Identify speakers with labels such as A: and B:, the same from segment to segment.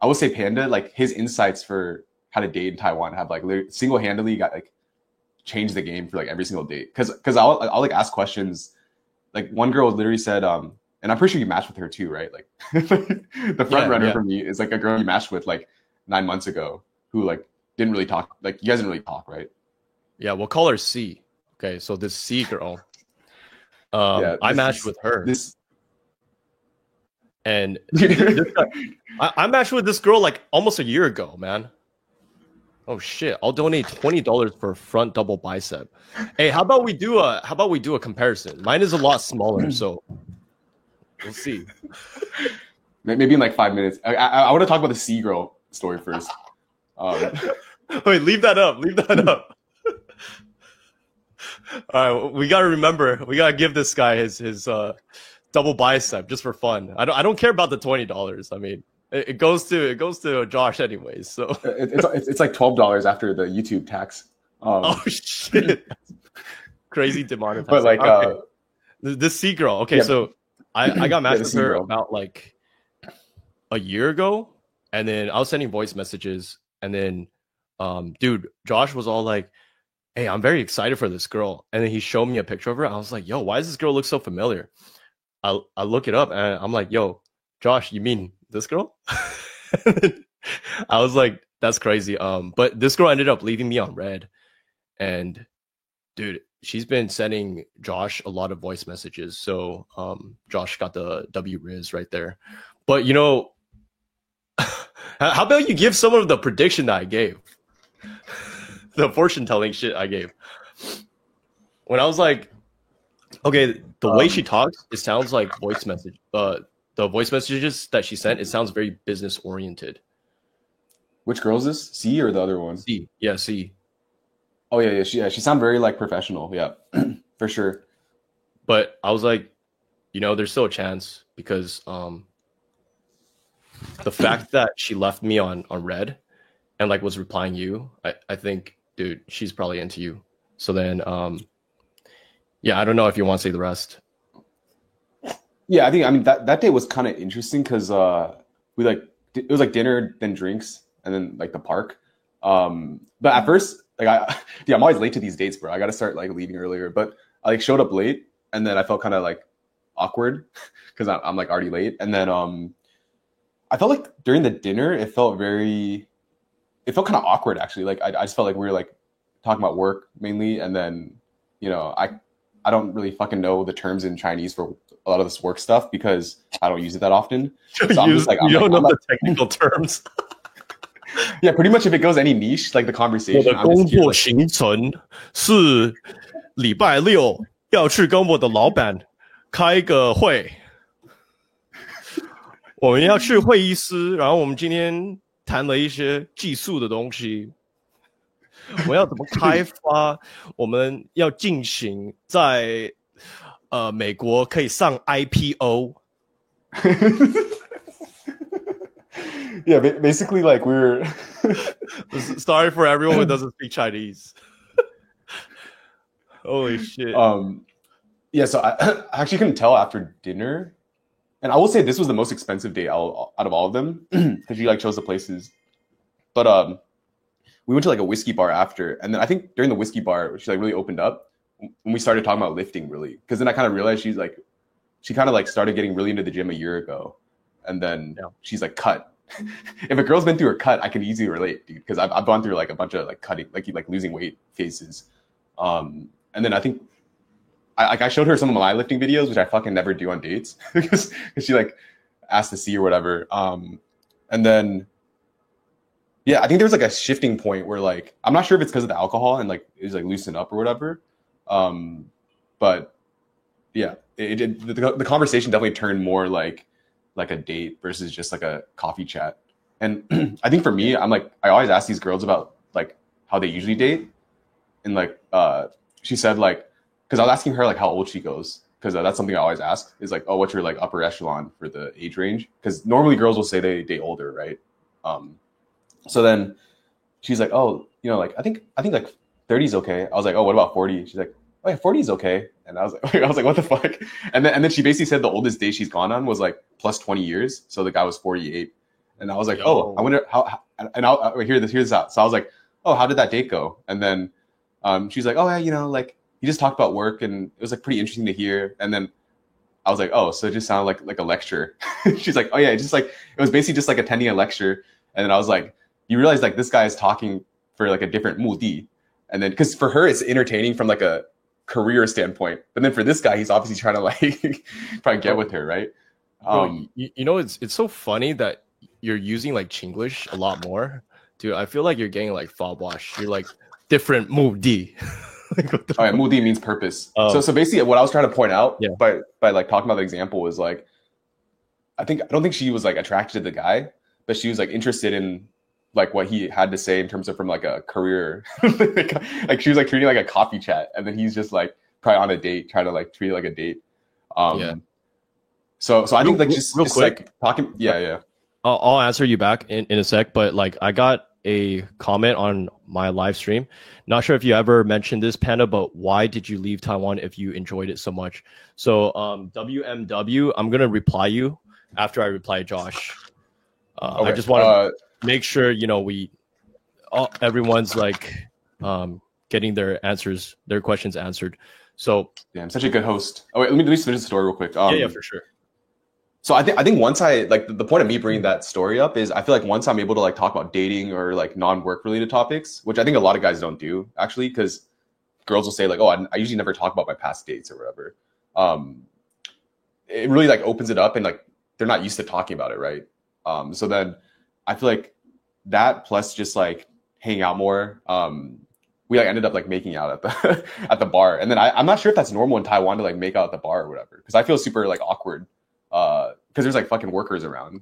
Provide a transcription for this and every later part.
A: I would say Panda, like his insights for how to date in Taiwan have like single handedly got like changed the game for like every single date. Because I'll like ask questions. Like one girl literally said, and I'm pretty sure you matched with her too, right? Like the front runner for me is like a girl you matched with like 9 months ago who like didn't really talk. Like you guys didn't really talk, right?
B: Yeah, we'll call her C. Okay, so this C girl, I matched with her. And I matched with this girl like almost a year ago, man. Oh shit! I'll donate $20 for front double bicep. Hey, how about we do a comparison? Mine is a lot smaller, so we'll see.
A: Maybe in like 5 minutes. I want to talk about the C girl story first.
B: Wait, leave that up. Leave that up. All right, we gotta remember. We gotta give this guy his double bicep just for fun. I don't care about the $20. I mean, it goes to Josh anyways. So
A: it's like $12 after the YouTube tax.
B: Oh shit! Crazy demonetization.
A: But like
B: this C girl. Okay, so I got matched with her about like a year ago, and then I was sending voice messages, and then dude, Josh was all like, hey, I'm very excited for this girl. And then he showed me a picture of her. I was like, yo, why does this girl look so familiar? I look it up and I'm like, yo, Josh, you mean this girl? I was like, that's crazy. But this girl ended up leaving me on red. And dude, she's been sending Josh a lot of voice messages. So Josh got the W Riz right there. But you know, how about you give some of the prediction that I gave? The fortune telling shit I gave. When I was like, okay, the way she talks, it sounds like voice message. The voice messages that she sent, it sounds very business oriented.
A: Which girl is this? C or the other one?
B: C. Yeah, C.
A: Oh yeah. She sounded very like professional. Yeah, for sure.
B: But I was like, you know, there's still a chance because the fact that she left me on red and like was replying you, I think, dude, she's probably into you. So then, yeah, I don't know if you want to say the rest.
A: Yeah, I mean that day was kind of interesting because we like it was like dinner, then drinks, and then like the park. But at first, like I'm always late to these dates, bro. I got to start like leaving earlier. But I like showed up late, and then I felt kind of like awkward because I'm like already late. And then I felt like during the dinner, it felt kind of awkward actually. Like I just felt like we were like talking about work mainly, and then you know I don't really fucking know the terms in Chinese for a lot of this work stuff because I don't use it that often. So
B: you don't know the technical terms.
A: Yeah, pretty much if it goes any niche, like the conversation.
B: 我的工作行程是礼拜六要去跟我的老板开个会。我们要去会议室，然后我们今天谈了一些技术的东西。我们要怎么开发？我们要进行在美国可以上 IPO。
A: Yeah, basically like we're
B: sorry for everyone who doesn't speak Chinese. Holy shit.
A: Yeah, so I actually couldn't tell after dinner. And I will say this was the most expensive day out of all of them because you like chose the places. But we went to like a whiskey bar after, and then I think during the whiskey bar, she like really opened up when we started talking about lifting, really. Because then I kind of realized she kind of like started getting really into the gym a year ago, and then she's like cut. If a girl's been through a cut, I can easily relate, dude, because I've gone through like a bunch of like cutting, like losing weight phases. And then I think I showed her some of my lifting videos, which I fucking never do on dates because she like asked to see or whatever. And then. Yeah, I think there was like a shifting point where like I'm not sure if it's because of the alcohol and like it's like loosened up or whatever, but yeah, the conversation definitely turned more like a date versus just like a coffee chat. And I think for me, I'm like I always ask these girls about like how they usually date, and like she said like because I was asking her like how old she goes because that's something I always ask is like, oh, what's your like upper echelon for the age range, because normally girls will say they date older, right? So then she's like, oh, you know, like, I think like 30 is okay. I was like, oh, what about 40? She's like, oh yeah, 40 is okay. And I was like, what the fuck? And then she basically said the oldest day she's gone on was like plus 20 years. So the guy was 48. And I was like, oh, I wonder how and I'll hear this out. So I was like, oh, how did that date go? And then she's like, oh yeah, like you just talked about work and it was like pretty interesting to hear. And then I was like, oh, so it just sounded like a lecture. She's like, oh yeah, it was basically just like attending a lecture. And then I was like, you realize like this guy is talking for like a different mudi. And then because for her it's entertaining from like a career standpoint, but then for this guy he's obviously trying to like try and get with her, right?
B: It's so funny that you're using like Chinglish a lot more, dude. I feel like you're getting like fob wash. You're like different mudi.
A: Mudi means purpose. So basically what I was trying to point out by like talking about the example was like I don't think she was like attracted to the guy, but she was like interested in like what he had to say in terms of from like a career, like she was like treating like a coffee chat, and then he's just like probably on a date trying to like treat it like a date. So I think like just quick, like talking. Yeah.
B: I'll answer you back in a sec, but like I got a comment on my live stream. Not sure if you ever mentioned this, Panda, but why did you leave Taiwan if you enjoyed it so much? So WMW, I'm gonna reply you after I reply Josh. Okay. I just want to make sure everyone's like getting their questions answered. So
A: yeah, I'm such a good host. Oh wait, let me finish the story real quick.
B: Yeah, for sure.
A: So I think once I like the point of me bringing that story up is I feel like once I'm able to like talk about dating or like non-work related topics, which I think a lot of guys don't do actually, because girls will say like, oh, I usually never talk about my past dates or whatever. It really like opens it up and like they're not used to talking about it, right? So then I feel like that plus just like hanging out more. We like ended up like making out at the at the bar, and then I'm not sure if that's normal in Taiwan to like make out at the bar or whatever, because I feel super like awkward because there's like fucking workers around.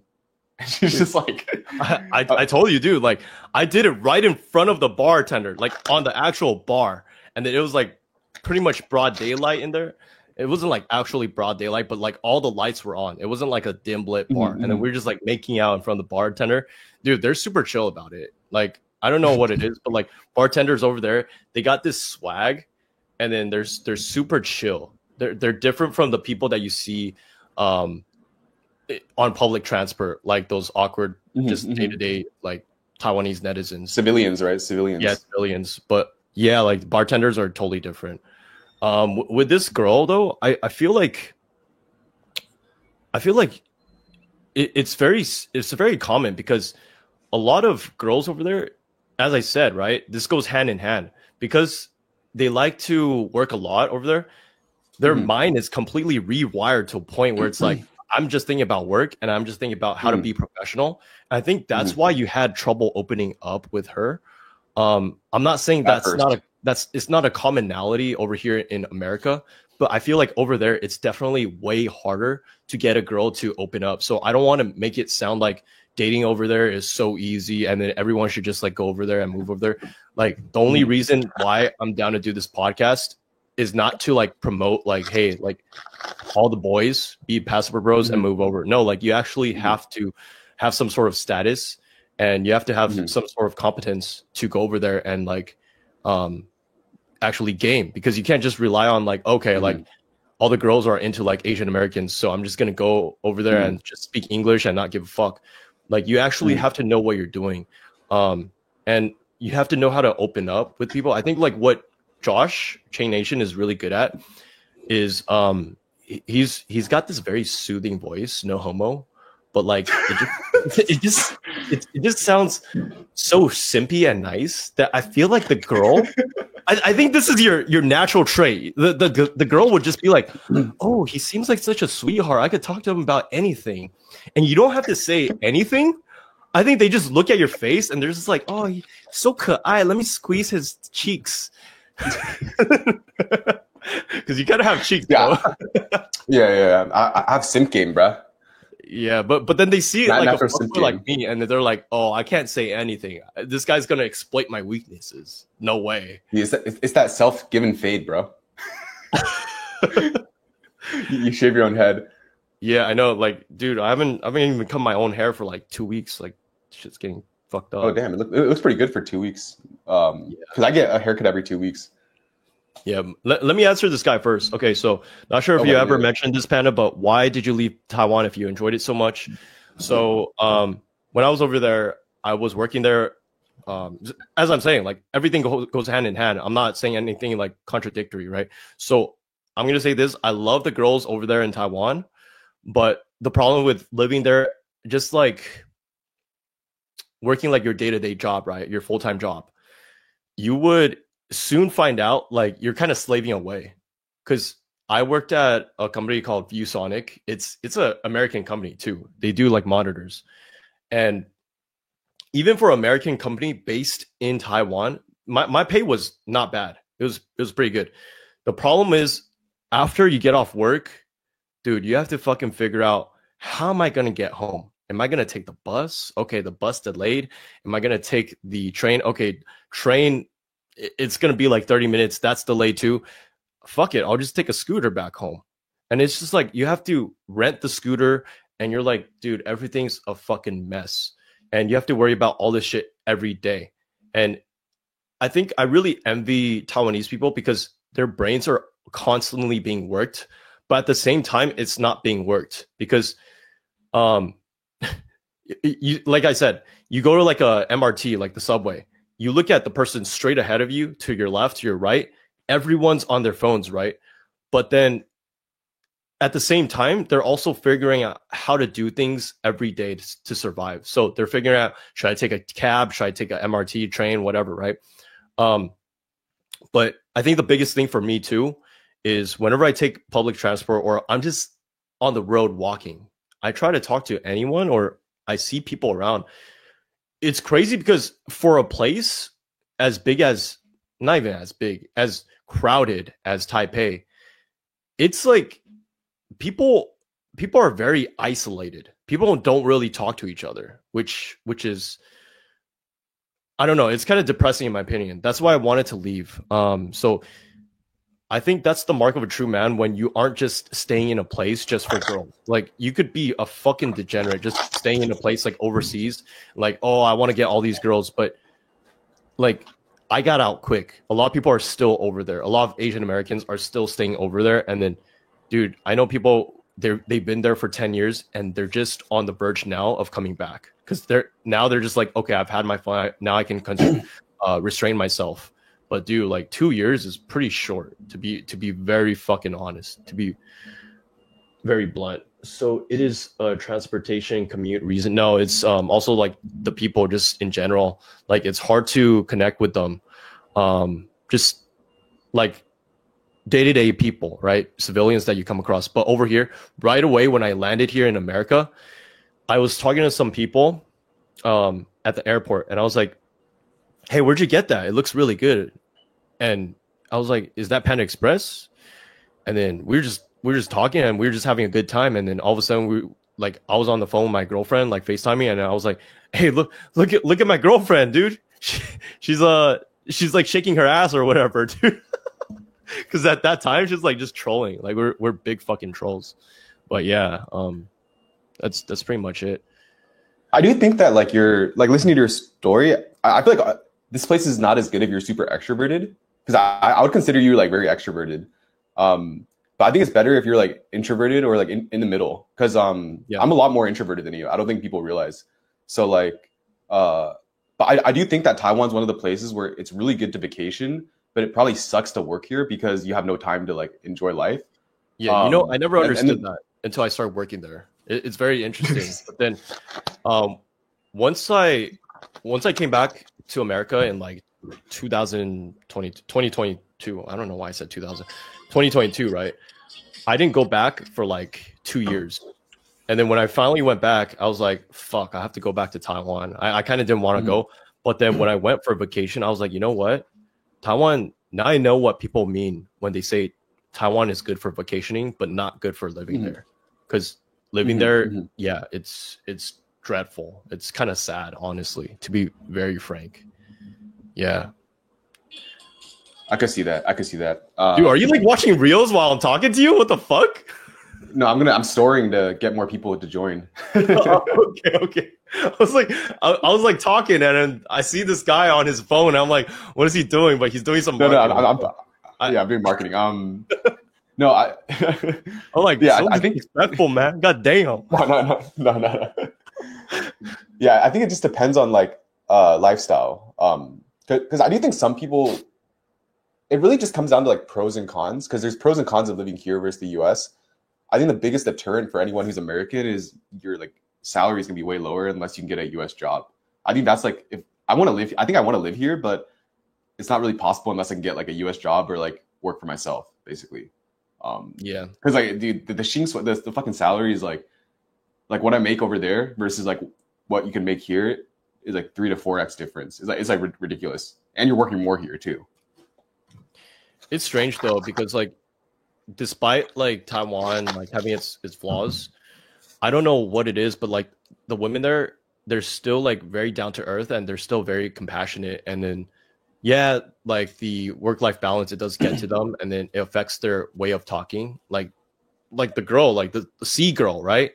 A: And she's just like,
B: I told you, dude. Like I did it right in front of the bartender, like on the actual bar, and then it was like pretty much broad daylight in there. It wasn't like actually broad daylight, but like all the lights were on. It wasn't like a dim lit bar. And then we were just like making out in front of the bartender. Dude, they're super chill about it. Like, I don't know what it is, but like bartenders over there, they got this swag, and then they're super chill. They're different from the people that you see on public transport, like those awkward, just day-to-day like Taiwanese netizens.
A: Civilians, right? Civilians.
B: Yeah, civilians. But yeah, like bartenders are totally different. With this girl though, I feel like it's very common, because a lot of girls over there, as I said, right, this goes hand in hand, because they like to work a lot over there. Their mind is completely rewired to a point where it's like, I'm just thinking about work and I'm just thinking about how to be professional. I think that's why you had trouble opening up with her. I'm not saying it's not a commonality over here in America, but I feel like over there, it's definitely way harder to get a girl to open up. So I don't want to make it sound like dating over there is so easy and then everyone should just like go over there and move over there. Like the only reason why I'm down to do this podcast is not to like promote like, hey, like all the boys be Passport Bros and move over. No, like you actually have to have some sort of status, and you have to have some sort of competence to go over there and like actually game, because you can't just rely on like, okay, like all the girls are into like Asian Americans, so I'm just gonna go over there and just speak English and not give a fuck. Like you actually have to know what you're doing, and you have to know how to open up with people. I think like what Josh Chain Nation is really good at is he's got this very soothing voice, no homo, but like it just sounds so simpy and nice that I feel like the girl, I think this is your natural trait. The girl would just be like, oh, he seems like such a sweetheart. I could talk to him about anything, and you don't have to say anything. I think they just look at your face and they're just like, oh, he's so ka'ai. Let me squeeze his cheeks. Because you gotta have cheeks, bro.
A: Yeah. I have simp game, bro.
B: Yeah, but then they see it like a fucker like me, and they're like, "Oh, I can't say anything. This guy's gonna exploit my weaknesses. No way."
A: It's that self-given fade, bro. You shave your own head.
B: Yeah, I know. Like, dude, I haven't even cut my own hair for like 2 weeks. Like, shit's getting fucked up.
A: Oh damn, it looks pretty good for 2 weeks. Because I get a haircut every 2 weeks.
B: Yeah, let me answer this guy first. Okay, so not sure if you ever mentioned this, Panda, but why did you leave Taiwan if you enjoyed it so much? So when I was over there, I was working there. As I'm saying, like everything goes hand in hand. I'm not saying anything like contradictory, right? So I'm gonna say this: I love the girls over there in Taiwan, but the problem with living there, just like working like your day-to-day job, right? Your full-time job, you would soon find out like you're kind of slaving away. Because I worked at a company called ViewSonic. It's an American company too. They do like monitors, and even for an American company based in Taiwan, my pay was not bad. It was pretty good. The problem is after you get off work, dude, you have to fucking figure out, how am I gonna get home? Am I gonna take the bus? Okay, the bus delayed. Am I gonna take the train? Okay, train, it's gonna be like 30 minutes. That's delayed too. Fuck it, I'll just take a scooter back home. And it's just like you have to rent the scooter, and you're like, dude, everything's a fucking mess. And you have to worry about all this shit every day. And I think I really envy Taiwanese people because their brains are constantly being worked, but at the same time, it's not being worked because, you, like I said, you go to like a MRT, like the subway, you look at the person straight ahead of you, to your left, to your right, everyone's on their phones, right? But then at the same time, they're also figuring out how to do things every day to survive. So they're figuring out, should I take a cab? Should I take an MRT, train, whatever, right? But I think the biggest thing for me too is whenever I take public transport or I'm just on the road walking, I try to talk to anyone or I see people around. It's crazy because for a place as big as, not even as big, as crowded as Taipei, it's like people are very isolated. People don't really talk to each other, which is, I don't know, it's kind of depressing in my opinion. That's why I wanted to leave. So I think that's the mark of a true man, when you aren't just staying in a place just for girls. Like you could be a fucking degenerate just staying in a place like overseas, like, oh, I want to get all these girls, but like I got out quick. A lot of people are still over there. A lot of Asian Americans are still staying over there. And then, dude, I know people, they've been there for 10 years and they're just on the verge now of coming back because they're just like, okay, I've had my fun. Now I can restrain myself. But dude, like 2 years is pretty short, to be very fucking honest, to be very blunt. So it is a transportation commute reason. No, it's also like the people just in general. Like it's hard to connect with them. Just like day-to-day people, right? Civilians that you come across. But over here, right away when I landed here in America, I was talking to some people at the airport, and I was like, hey, where'd you get that? It looks really good. And I was like, is that Panda Express? And then we were just talking and we were just having a good time. And then all of a sudden I was on the phone with my girlfriend, like FaceTiming, and I was like, hey, look at my girlfriend, dude. She's like shaking her ass or whatever, dude. Because at that time she's like just trolling. Like we're big fucking trolls. But yeah, that's pretty much it.
A: I do think that like you're like listening to your story, I feel like this place is not as good if you're super extroverted, because I would consider you like very extroverted. But I think it's better if you're like introverted or like in the middle, because I'm a lot more introverted than you. I don't think people realize. So like, but I do think that Taiwan's one of the places where it's really good to vacation, but it probably sucks to work here because you have no time to like enjoy life.
B: Yeah, I never understood that until I started working there. It's very interesting. But then once I came back to America in like 2022, I don't know why I said 2022, right? I didn't go back for like 2 years. And then when I finally went back, I was like, fuck, I have to go back to Taiwan. I kind of didn't want to go. But then when I went for vacation, I was like, you know what? Taiwan, now I know what people mean when they say Taiwan is good for vacationing, but not good for living there. Because living there, yeah, it's dreadful. It's kind of sad, honestly, to be very frank. Yeah.
A: I could see that.
B: Dude, are you like watching reels while I'm talking to you? What the fuck?
A: No, I'm storing to get more people to join.
B: Okay. I was like talking, and then I see this guy on his phone. And I'm like, what is he doing? But he's doing some marketing.
A: I'm doing marketing. No,
B: I'm like, yeah, so I think respectful, man. God damn.
A: No. Yeah, I think it just depends on like lifestyle. Because I do think some people, it really just comes down to like pros and cons. Because there's pros and cons of living here versus the U.S. I think the biggest deterrent for anyone who's American is your like salary is gonna be way lower unless you can get a U.S. job. I think that's like if I want to live, I think I want to live here, but it's not really possible unless I can get like a U.S. job or like work for myself, basically.
B: Yeah,
A: because like dude, the fucking salary is like what I make over there versus like what you can make here is like 3 to 4x difference. It's like ridiculous, and you're working more here too.
B: it's strange though because like despite like Taiwan like having its flaws, I don't know what it is, but like the women there, they're still like very down to earth and they're still very compassionate. And then yeah, like the work-life balance, it does get to them, and then it affects their way of talking. Like the girl, like the C girl, right?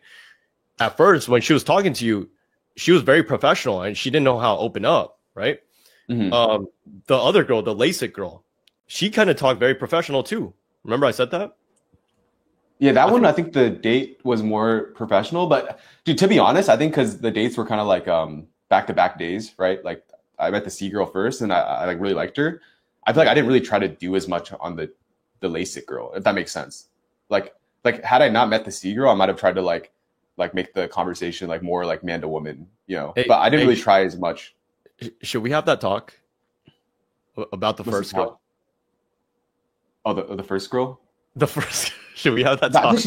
B: At first, when she was talking to you, she was very professional and she didn't know how to open up, right?
A: Mm-hmm.
B: The other girl, the LASIK girl, she kind of talked very professional too. Remember I said that?
A: Yeah, that one, I think the date was more professional. But dude, to be honest, I think because the dates were kind of like back-to-back days, right? Like I met the C girl first and I like really liked her. I feel like I didn't really try to do as much on the LASIK girl, if that makes sense. Like had I not met the C girl, I might have tried to like make the conversation like more like man to woman, you know.
B: Hey,
A: but I didn't really try as much.
B: Should we have that talk about the first girl?
A: Oh, the first girl?
B: The first. Should we have that talk?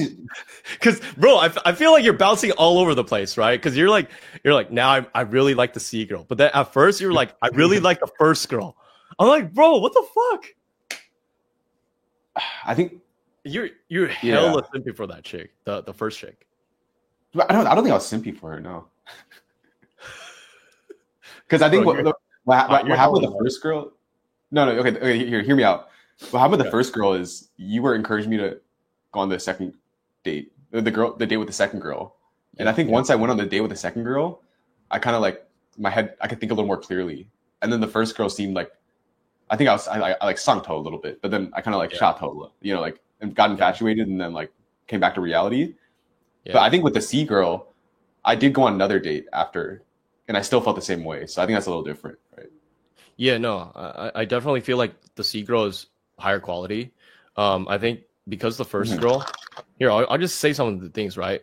B: Because bro, I feel like you're bouncing all over the place, right? Because you're like now I really like the C girl, but then at first you're like I really like the first girl. I'm like, bro, what the fuck?
A: I think
B: you're hella simpy for that chick, the first chick.
A: I don't think I was simpy for her, no. Because I think what happened with the first girl. No, okay, hear me out. What happened with the first girl is you were encouraging me to go on the second date, the date with the second girl. And I think once I went on the date with the second girl, I kind of like my head, I could think a little more clearly. And then the first girl seemed like, I think I like sangto a little bit, but then I kind of like shato, you know, like and got infatuated and then like came back to reality. Yeah. But I think with the C girl, I did go on another date after, and I still felt the same way. So I think that's a little different, right?
B: Yeah, no, I definitely feel like the C girl is higher quality. I think because the first girl, here I'll just say some of the things, right?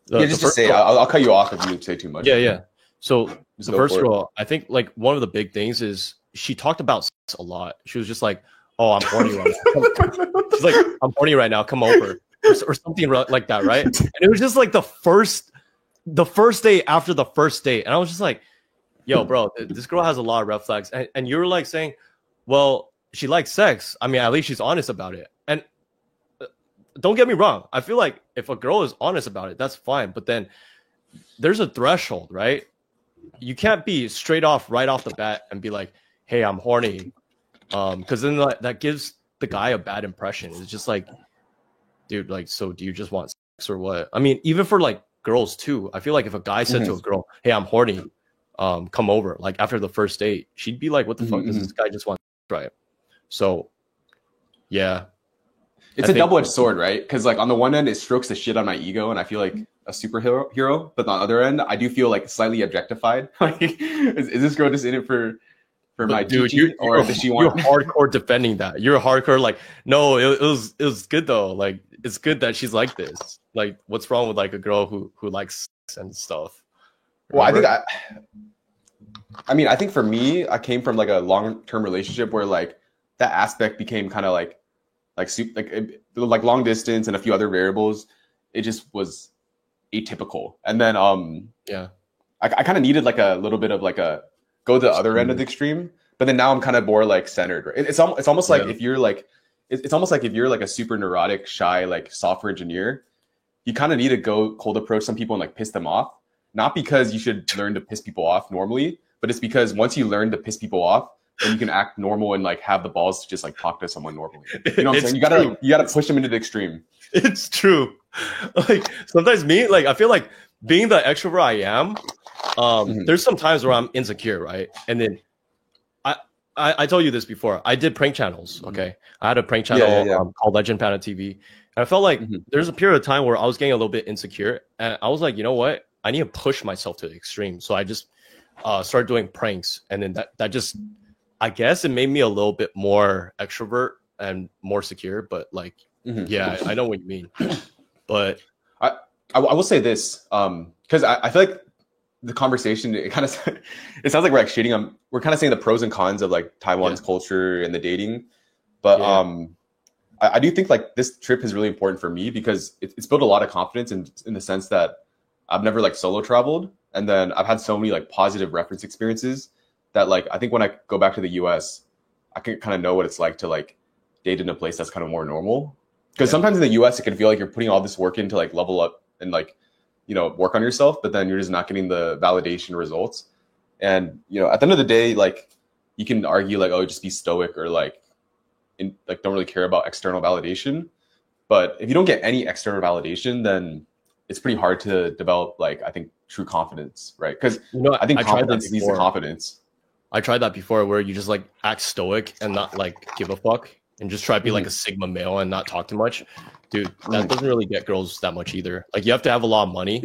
A: Just say girl, I'll cut you off if you say too much.
B: Yeah. So the first girl, I think like one of the big things is she talked about sex a lot. She was just like, "Oh, I'm horny right now." She's like, "I'm horny right now. Come over," or something like that, right? And it was just like the first day after the first date, and I was just like, "Yo, bro, this girl has a lot of red flags," and you were like saying, "Well, she likes sex. I mean, at least she's honest about it." And don't get me wrong. I feel like if a girl is honest about it, that's fine. But then there's a threshold, right? You can't be straight off right off the bat and be like, "Hey, I'm horny," because then that gives the guy a bad impression. It's just like, dude, like, so do you just want sex or what? I mean, even for like girls too. I feel like if a guy said to a girl, "Hey, I'm horny, come over," like after the first date, she'd be like, "What the fuck does this guy just want to try it?" So, yeah.
A: It's a double-edged sword, right? Because like on the one end, it strokes the shit on my ego, and I feel like a superhero. But on the other end, I do feel like slightly objectified. Like, is this girl just in it for my dude? Or does she want?
B: You're hardcore defending that. You're hardcore like, no, it was good though. Like, it's good that she's like this. Like, what's wrong with like a girl who likes sex and stuff?
A: Remember? Well, I think for me, I came from like a long-term relationship where like that aspect became kind of like long distance and a few other variables. It just was atypical. And then I kind of needed like a little bit of like a go to the other end of the extreme. But then now I'm kind of more like centered. Right? It's almost like if you're like it's almost like if you're like a super neurotic, shy like software engineer, you kind of need to go cold approach some people and like piss them off. Not because you should learn to piss people off normally, but it's because once you learn to piss people off, then you can act normal and like have the balls to just like talk to someone normally. You know what I'm saying? You gotta push them into the extreme.
B: It's true. Like sometimes me, like I feel like being the extrovert I am, there's some times where I'm insecure, right? And then I told you this before. I did prank channels. Okay, I had a prank channel called Legend Panda TV, and I felt like there's a period of time where I was getting a little bit insecure, and I was like, you know what? I need to push myself to the extreme. So I just started doing pranks, and then that just, I guess it made me a little bit more extrovert and more secure. But like, yeah, I know what you mean. But
A: I will say this, because I feel like the conversation, it kind of it sounds like we're like shitting on, we're kind of saying the pros and cons of like Taiwan's culture and the dating, but I do think like this trip is really important for me because it's built a lot of confidence in the sense that I've never like solo traveled, and then I've had so many like positive reference experiences that like I think when I go back to the US, I can kind of know what it's like to like date in a place that's kind of more normal. Because sometimes in the US, it can feel like you're putting all this work in to like level up and like, you know, work on yourself, but then you're just not getting the validation results. And, you know, at the end of the day, like you can argue like, oh, just be stoic or like don't really care about external validation. But if you don't get any external validation, then it's pretty hard to develop like, I think, true confidence, right? Because I think confidence leads to confidence.
B: I tried that before where you just like act stoic and not like give a fuck and just try to be like a Sigma male and not talk too much. Dude, that doesn't really get girls that much either. Like you have to have a lot of money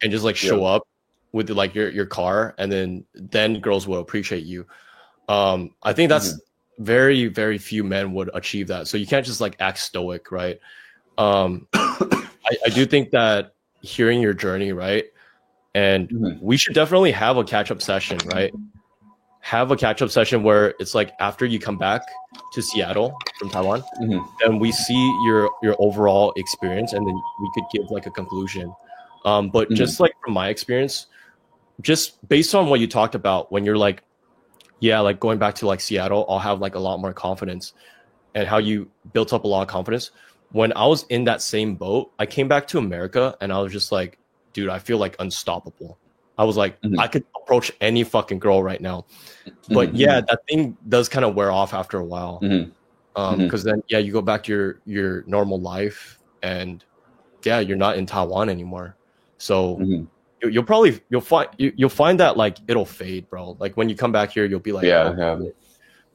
B: and just like show up with like your car, and then girls will appreciate you. I think that's very, very few men would achieve that. So you can't just like act stoic, right? I do think that hearing your journey, right? And we should definitely have a catch-up session, right? Have a catch-up session where it's like after you come back to Seattle from Taiwan, and we see your overall experience, and then we could give like a conclusion. But just like from my experience, just based on what you talked about, when you're like, yeah, like going back to like Seattle, I'll have like a lot more confidence, and how you built up a lot of confidence. When I was in that same boat, I came back to America and I was just like, dude, I feel like unstoppable. I was like, I could approach any fucking girl right now. But yeah, that thing does kind of wear off after a while. Because then, yeah, you go back to your normal life, and yeah, you're not in Taiwan anymore. So you'll find that like it'll fade, bro. Like when you come back here, you'll be like,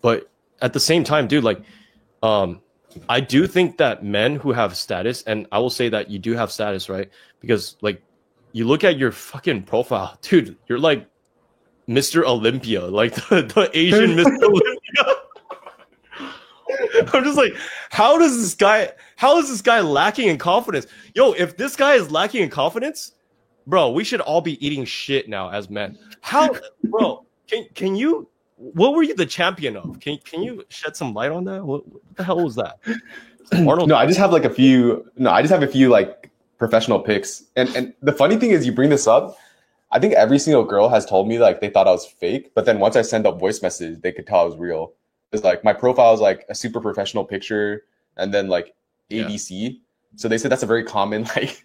B: But at the same time, dude, like, I do think that men who have status, and I will say that you do have status, right? Because like you look at your fucking profile, dude, you're like Mr. Olympia, like the Asian Mr. Olympia. I'm just like, how is this guy lacking in confidence? Yo, if this guy is lacking in confidence, bro, we should all be eating shit now as men. How, bro, can you, what were you the champion of? Can you shed some light on that? What the hell was that? Arnold?
A: No, I just have a few like professional pics. And the funny thing is you bring this up, I think every single girl has told me like they thought I was fake, but then once I send a voice message, they could tell I was real. It's like my profile is like a super professional picture and then like ABC. So they said that's a very common like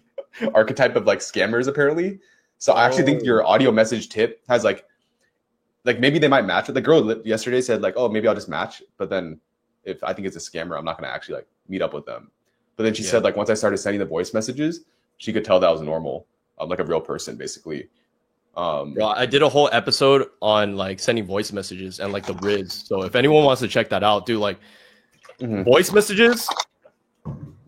A: archetype of like scammers apparently. So I actually think your audio message tip has like maybe they might match it. The girl yesterday said like, oh, maybe I'll just match. But then if I think it's a scammer, I'm not going to actually like meet up with them. But then she said like once I started sending the voice messages, she could tell that was normal, like a real person basically.
B: Bro, I did a whole episode on like sending voice messages and like the Riz. So if anyone wants to check that out, dude, like voice messages,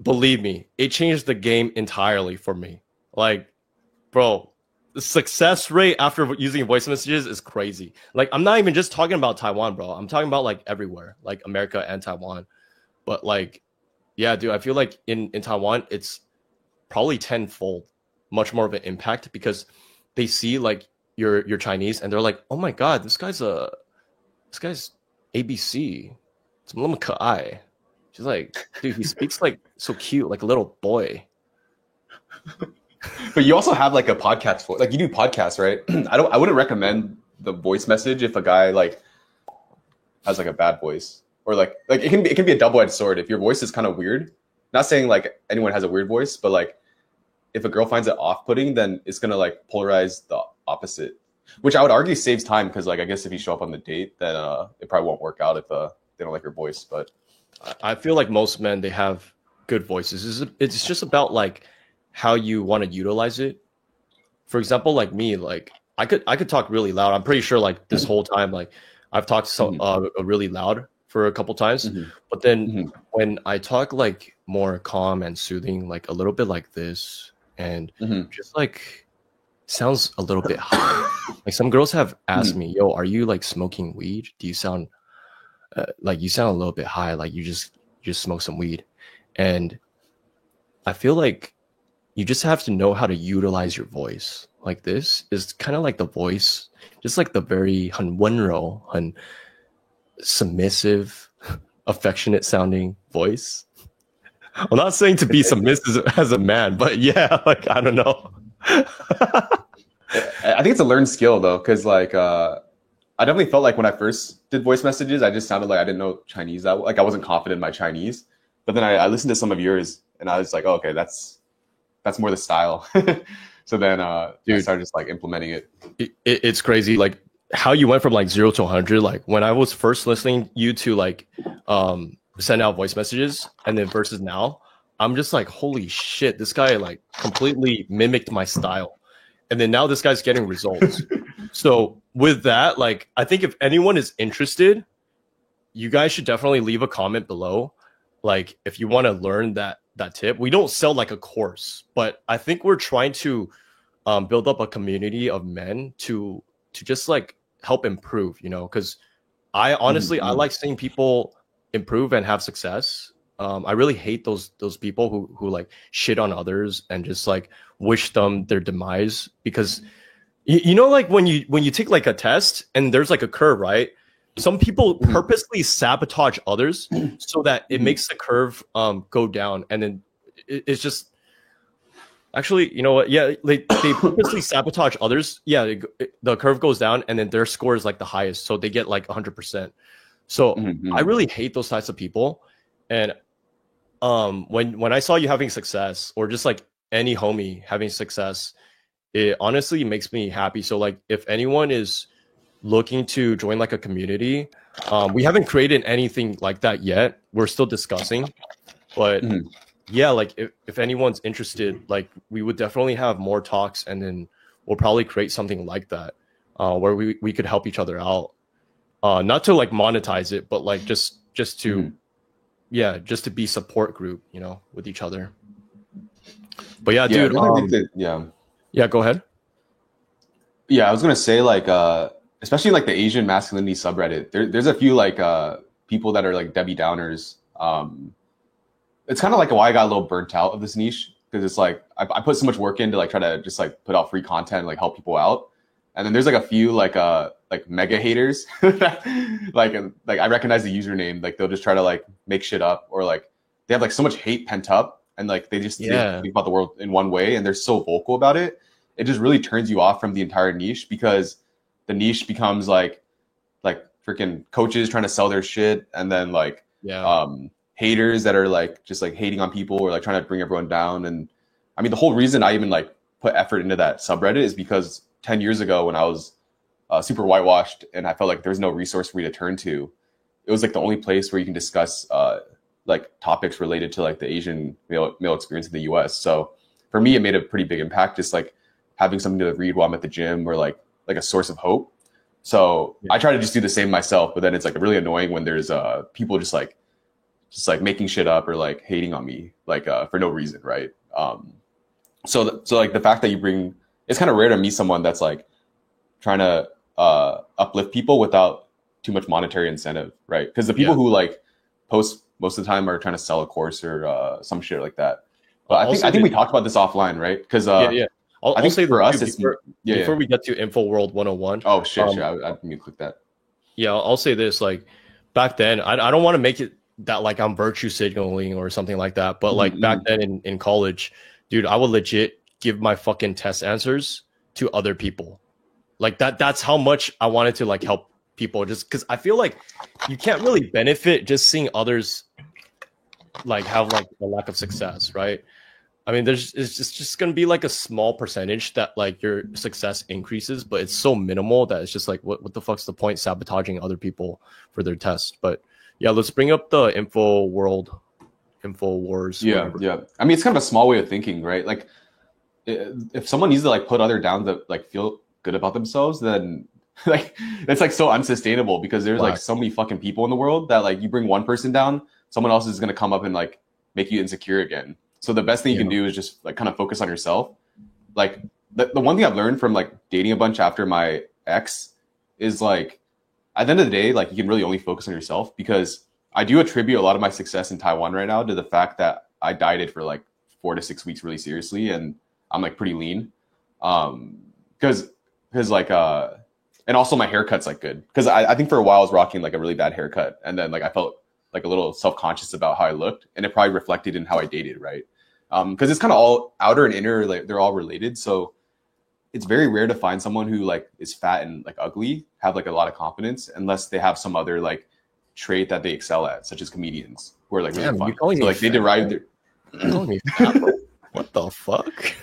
B: believe me, it changed the game entirely for me. Like, bro, the success rate after using voice messages is crazy. Like, I'm not even just talking about Taiwan, bro. I'm talking about like everywhere, like America and Taiwan. But like, yeah, dude, I feel like in Taiwan, it's probably tenfold, much more of an impact because they see like you're Chinese and they're like, oh my God, this guy's ABC. It's Ka'ai. She's like, dude, he speaks like so cute, like a little boy.
A: But you also have like a podcast for like you do podcasts, right? I wouldn't recommend the voice message if a guy like has like a bad voice. Or like it can be a double-edged sword if your voice is kind of weird. Not saying like anyone has a weird voice, but like if a girl finds it off-putting, then it's gonna like polarize the opposite, which I would argue saves time because like I guess if you show up on the date, then it probably won't work out if they don't like your voice. But
B: I feel like most men, they have good voices. It's just about like how you want to utilize it. For example, like me, like I could talk really loud. I'm pretty sure like this whole time, like I've talked really loud for a couple times, but then when I talk like more calm and soothing, like a little bit like this, and just like sounds a little bit high. Like some girls have asked me, yo, are you like smoking weed? Do you sound like you sound a little bit high, like you just smoke some weed? And I feel like you just have to know how to utilize your voice. Like this is kind of like the voice, just like the very 很温柔, 很 submissive, affectionate sounding voice. I'm not saying to be submissive as a man, but yeah, like I don't know.
A: I think it's a learned skill though, because like I definitely felt like when I first did voice messages, I just sounded like I didn't know Chinese. Like I wasn't confident in my Chinese. But then I listened to some of yours, and I was like, oh, okay, that's more the style. So then I started just like implementing it.
B: It's crazy, like how you went from like 0 to 100. Like when I was first listening you to like send out voice messages, and then versus now, I'm just like, holy shit, this guy like completely mimicked my style. And then now this guy's getting results. So with that, like, I think if anyone is interested, you guys should definitely leave a comment below. Like, if you want to learn that tip, we don't sell like a course, but I think we're trying to build up a community of men to just like help improve, you know, because I honestly, I like seeing people improve and have success. I really hate those people who like shit on others and just like wish them their demise, because you know, like when you take like a test and there's like a curve, right? Some people purposely sabotage others so that it makes the curve go down, and then it's just actually, you know what? Yeah, they purposely sabotage others. Yeah, the curve goes down, and then their score is like the highest, so they get like 100%. So I really hate those types of people. And when I saw you having success, or just like any homie having success, it honestly makes me happy. So like if anyone is looking to join like a community, we haven't created anything like that yet. We're still discussing, but yeah, like if anyone's interested, like we would definitely have more talks, and then we'll probably create something like that where we could help each other out, not to like monetize it, but like just to just to be support group, you know, with each other. But yeah, dude, yeah, go ahead.
A: Yeah, I was gonna say like especially like the Asian masculinity subreddit, there's a few like people that are like Debbie Downers. It's kind of like why I got a little burnt out of this niche, because it's like I put so much work in to like try to just like put out free content and like help people out, and then there's like a few like mega haters like I recognize the username, like they'll just try to like make shit up, or like they have like so much hate pent up, and like they just think about the world in one way, and they're so vocal about it. It just really turns you off from the entire niche, because the niche becomes like freaking coaches trying to sell their shit, and then like haters that are like just like hating on people, or like trying to bring everyone down. And I mean, the whole reason I even like put effort into that subreddit is because 10 years ago when I was super whitewashed and I felt like there was no resource for me to turn to, it was like the only place where you can discuss like topics related to like the Asian male experience in the US. So for me, it made a pretty big impact, just like having something to read while I'm at the gym, or like a source of hope. So I try to just do the same myself, but then it's like really annoying when there's people just like making shit up, or like hating on me like for no reason, right? So like the fact that you bring, it's kind of rare to meet someone that's like trying to uplift people without too much monetary incentive, right? Because the people who like post most of the time are trying to sell a course or some shit like that. But I think we talked about this offline, right? Because I think
B: say
A: for us,
B: before we get to Info World 101.
A: Oh shit! I didn't mean to click that.
B: Yeah, I'll say this. Like back then, I don't want to make it that like I'm virtue signaling or something like that. But like back then in college, dude, I would legit give my fucking test answers to other people. Like that's how much I wanted to like help people, just because I feel like you can't really benefit just seeing others like have like a lack of success, right? I mean, it's just going to be like a small percentage that like your success increases, but it's so minimal that it's just like, what the fuck's the point sabotaging other people for their test? But yeah, let's bring up the Info Wars.
A: Yeah. I mean, it's kind of a small way of thinking, right? Like if someone needs to like put other down to like feel good about themselves, then like it's like so unsustainable, because there's like so many fucking people in the world that like you bring one person down, someone else is going to come up and like make you insecure again. So the best thing you can do is just like kind of focus on yourself. Like the one thing I've learned from like dating a bunch after my ex is like at the end of the day, like you can really only focus on yourself, because I do attribute a lot of my success in Taiwan right now to the fact that I dieted for like 4 to 6 weeks really seriously, and I'm like pretty lean. Because like and also my haircut's like good, because I think for a while I was rocking like a really bad haircut, and then like I felt like a little self-conscious about how I looked, and it probably reflected in how I dated, right? Because it's kind of all outer and inner, like they're all related. So it's very rare to find someone who like is fat and like ugly have like a lot of confidence, unless they have some other like trait that they excel at, such as comedians who are like really fun. So like they derive their.
B: What the fuck?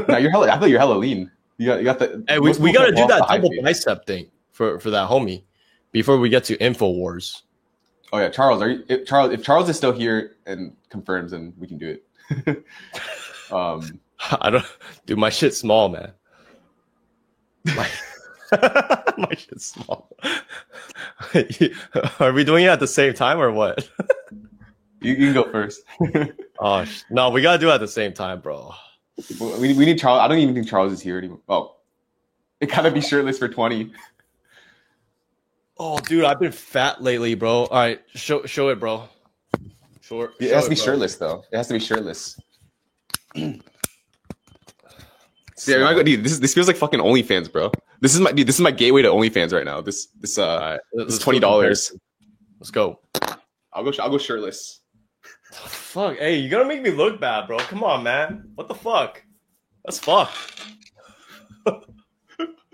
A: Now you're hella. I thought you're hella lean. You got the.
B: Hey, we got to do that double bicep thing for that homie before we get to InfoWars.
A: Oh yeah, Charles. If Charles is still here and confirms, then we can do it.
B: I don't. Dude, my shit's small, man. My shit's small. Are we doing it at the same time or what?
A: You can go first.
B: Oh no, we gotta do it at the same time, bro.
A: We need Charles. I don't even think Charles is here anymore. Oh, it gotta be shirtless for 20.
B: Oh, dude, I've been fat lately, bro. All right, show it, bro.
A: It has to be shirtless, though. It has to be shirtless. Yeah, dude, this feels like fucking OnlyFans, bro. This is my gateway to OnlyFans right now. This is $20.
B: Let's go.
A: I'll go shirtless.
B: Fuck, hey, you're gonna make me look bad, bro. Come on, man. What the fuck? That's fuck.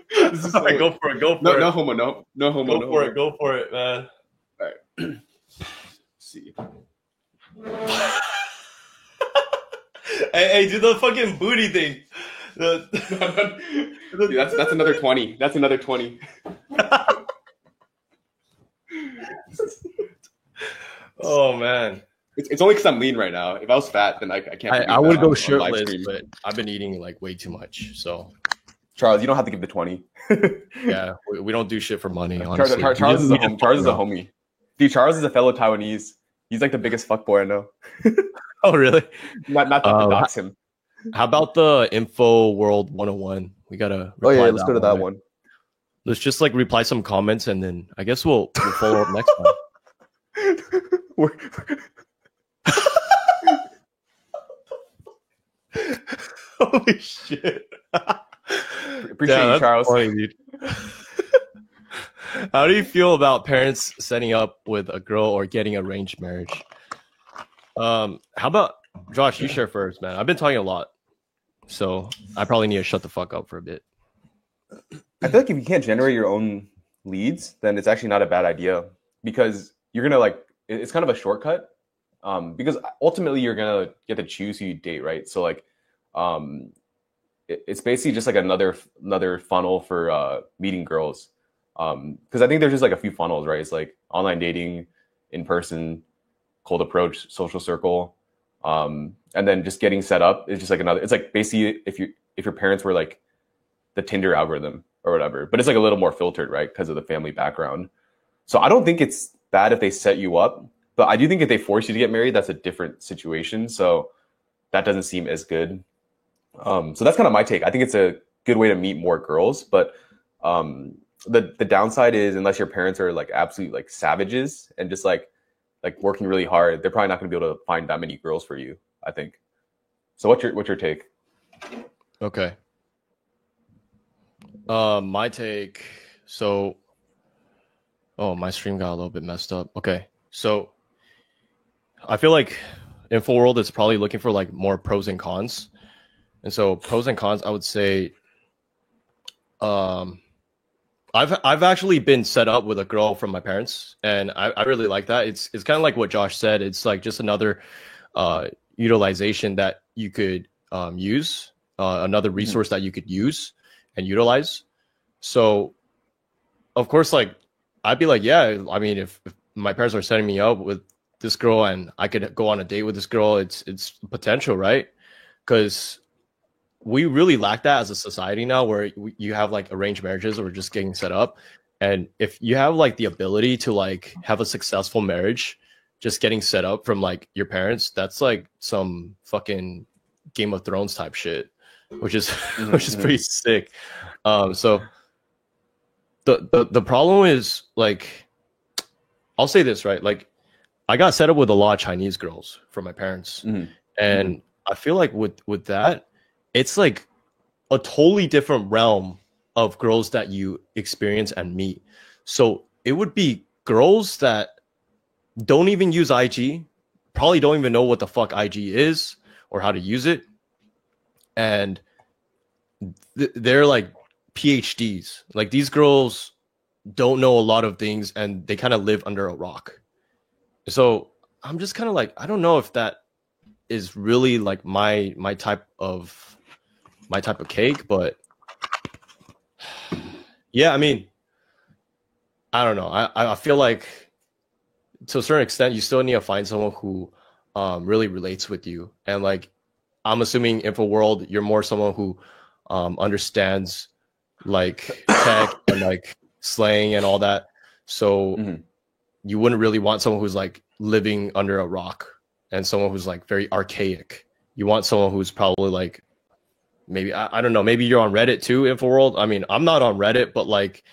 B: This is like, go for it. Go for it.
A: No homo. No homo.
B: Go for it, man.
A: All right. Let's see.
B: Hey, do the fucking booty thing.
A: Dude, that's another 20. That's another 20.
B: Oh man.
A: It's only because I'm lean right now. If I was fat, then I can't.
B: I would go shirtless, but I've been eating like way too much. So,
A: Charles, you don't have to give the 20.
B: Yeah, we don't do shit for money. Honestly,
A: Charles is a homie. Dude, Charles is a fellow Taiwanese. He's like the biggest fuckboy I know.
B: Oh really?
A: Not to dox him.
B: How about the Info World 101? We gotta.
A: Oh yeah, let's go to that one.
B: Let's just like reply some comments, and then I guess we'll follow up next time. Holy shit!
A: Appreciate you, Charles.
B: Funny, dude. How do you feel about parents setting up with a girl or getting arranged marriage? How about Josh? You share first, man. I've been talking a lot, so I probably need to shut the fuck up for a bit.
A: I feel like if you can't generate your own leads, then it's actually not a bad idea, because you're gonna like it's kind of a shortcut. Because ultimately you're gonna get to choose who you date, right? So like, it's basically just like another funnel for meeting girls. Because I think there's just like a few funnels, right? It's like online dating, in person, cold approach, social circle, and then just getting set up is just like another. It's like basically if your parents were like the Tinder algorithm or whatever, but it's like a little more filtered, right? Because of the family background. So I don't think it's bad if they set you up. But I do think if they force you to get married, that's a different situation. So that doesn't seem as good. So that's kind of my take. I think it's a good way to meet more girls. But the downside is, unless your parents are like absolute like savages and just like working really hard, they're probably not going to be able to find that many girls for you, I think. So what's your take?
B: Okay. My take. So, my stream got a little bit messed up. Okay. So I feel like InfoWorld is probably looking for like more pros and cons. And so pros and cons, I would say, I've actually been set up with a girl from my parents, and I really like that. It's kind of like what Josh said. It's like just another utilization that you could use, another resource that you could use and utilize. So of course, like I'd be like, yeah, I mean, if my parents are setting me up with this girl and I could go on a date with this girl, it's potential, right? Because we really lack that as a society now, where you have like arranged marriages or just getting set up. And if you have like the ability to like have a successful marriage, just getting set up from like your parents, that's like some fucking Game of Thrones type shit. which is which is pretty sick. So the problem is, like, I'll say this, right? Like, I got set up with a lot of Chinese girls from my parents, and I feel like with that, it's like a totally different realm of girls that you experience and meet. So it would be girls that don't even use IG, probably don't even know what the fuck IG is or how to use it, and they're like PhDs. Like, these girls don't know a lot of things, and they kind of live under a rock. So I'm just kind of like, I don't know if that is really like my type of cake, but yeah, I mean, I don't know. I feel like to a certain extent, you still need to find someone who really relates with you. And like, I'm assuming InfoWorld, you're more someone who understands like tech and like slang and all that. So you wouldn't really want someone who's like living under a rock and someone who's like very archaic. You want someone who's probably like, maybe, I don't know, maybe you're on Reddit too, InfoWorld. I mean, I'm not on Reddit, but like,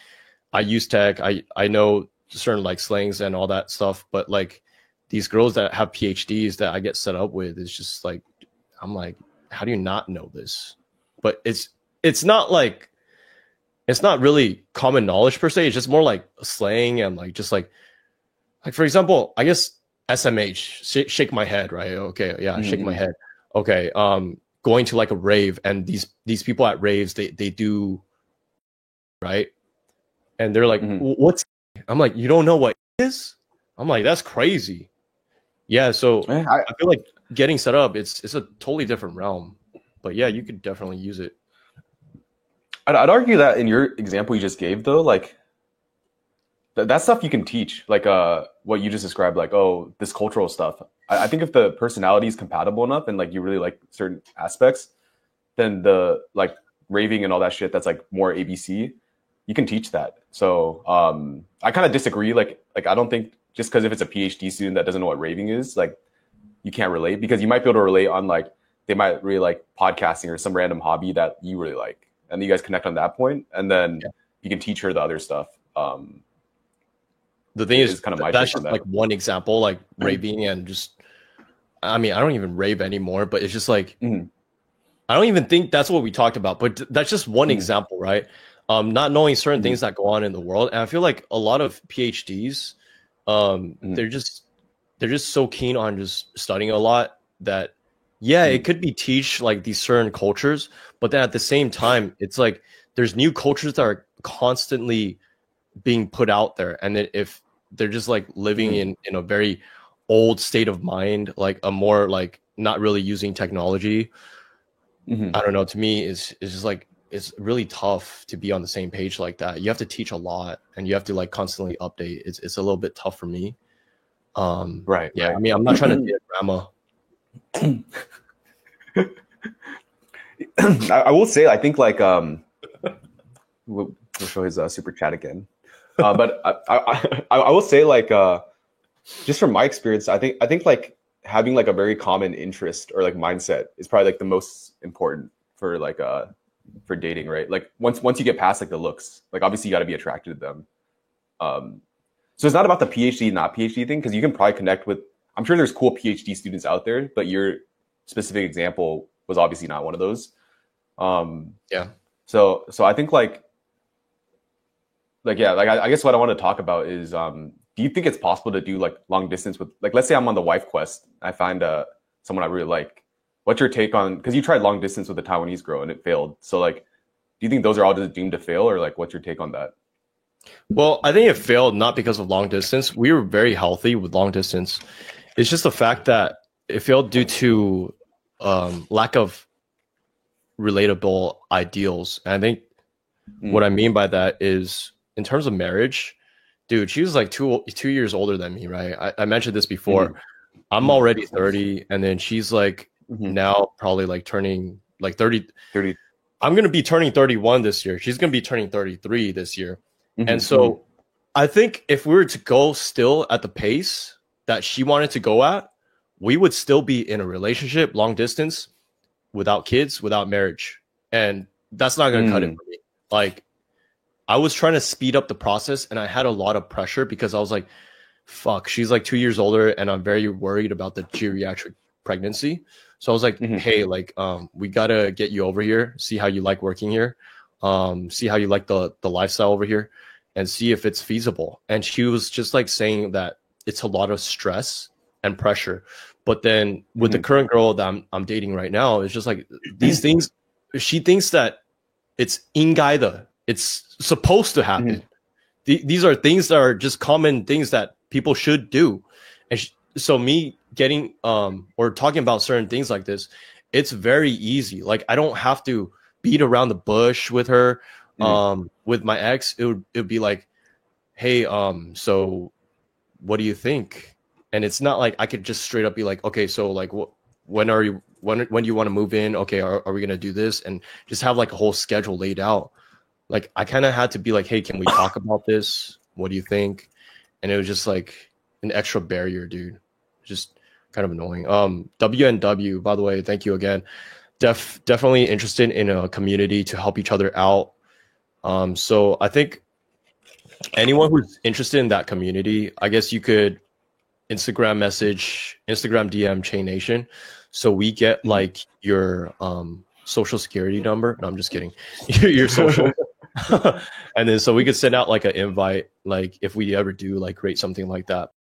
B: I use tech. I know certain like slangs and all that stuff, but like these girls that have PhDs that I get set up with, is just like, I'm like, how do you not know this? But it's not like, it's not really common knowledge per se. It's just more like slang and like, just like for example, I guess SMH, shake my head, right? Okay, yeah, shake my head. Okay, going to like a rave, and these people at raves, they do, right? And they're like, what's, I'm like, you don't know what it is? I'm like, that's crazy. Yeah, so I feel like getting set up, it's a totally different realm. But yeah, you could definitely use it.
A: I'd argue that in your example you just gave, though, like that stuff you can teach, like what you just described, like, oh, this cultural stuff. I think if the personality is compatible enough and like you really like certain aspects, then the like raving and all that shit that's like more ABC, you can teach that. So I kind of disagree. Like I don't think just because if it's a PhD student that doesn't know what raving is, like you can't relate, because you might be able to relate on like, they might really like podcasting or some random hobby that you really like, and you guys connect on that point, and then you can teach her the other stuff.
B: The thing is kind of that's just like one example, like raving, and just, I mean, I don't even rave anymore, but it's just like, I don't even think that's what we talked about, but that's just one example, right? Not knowing certain things that go on in the world. And I feel like a lot of PhDs, they're just so keen on just studying a lot that, yeah, it could be teach like these certain cultures, but then at the same time, it's like there's new cultures that are constantly being put out there. And if they're just like living in a very old state of mind, like a more like not really using technology, I don't know, to me it's just like, it's really tough to be on the same page like that. You have to teach a lot, and you have to like constantly update. It's a little bit tough for me.
A: Right.
B: Yeah. I mean, I'm not trying to be a grandma.
A: I will say, I think like we'll show his super chat again. But I will say, like just from my experience, I think like having like a very common interest or like mindset is probably like the most important for like for dating, right? Like once you get past like the looks, like obviously you got to be attracted to them. So it's not about the PhD, not PhD thing, because you can probably connect with, I'm sure there's cool PhD students out there, but your specific example was obviously not one of those.
B: Yeah.
A: So I think like yeah, like I guess what I want to talk about is, do you think it's possible to do like long distance with, like, let's say I'm on the wife quest, I find someone I really like. What's your take on, because you tried long distance with a Taiwanese girl and it failed. So like, do you think those are all just doomed to fail, or like, what's your take on that?
B: Well, I think it failed not because of long distance. We were very healthy with long distance. It's just the fact that it failed due to lack of relatable ideals. And I think what I mean by that is, in terms of marriage, dude, she was like two years older than me, right? I mentioned this before. I'm already 30, and then she's like now probably like turning like 30. I'm going to be turning 31 this year. She's going to be turning 33 this year. And so I think if we were to go still at the pace that she wanted to go at, we would still be in a relationship, long distance, without kids, without marriage. and that's not gonna cut it for me. Like, I was trying to speed up the process, and I had a lot of pressure because I was like, fuck, she's like 2 years older, and I'm very worried about the geriatric pregnancy. So I was like, hey, like, we gotta get you over here, see how you like working here, see how you like the lifestyle over here, and see if it's feasible. And she was just like saying that it's a lot of stress and pressure. But then with the current girl that I'm dating right now, it's just like these things, she thinks that it's ingayda. It's supposed to happen. These are things that are just common things that people should do. And so me getting or talking about certain things like this, it's very easy. Like, I don't have to beat around the bush with her. With my ex, it would be like, hey, so what do you think? And it's not like I could just straight up be like, okay, so like when do you want to move in? Okay, are we gonna do this? And just have like a whole schedule laid out. Like, I kind of had to be like, hey, can we talk about this? What do you think? And it was just like an extra barrier, dude. Just kind of annoying. WNW, by the way, thank you again. Definitely interested in a community to help each other out. So I think anyone who's interested in that community, I guess you could Instagram DM Chain Nation. So we get like your social security number. No, I'm just kidding. Your social. And then so we could send out like an invite, like if we ever do like create something like that.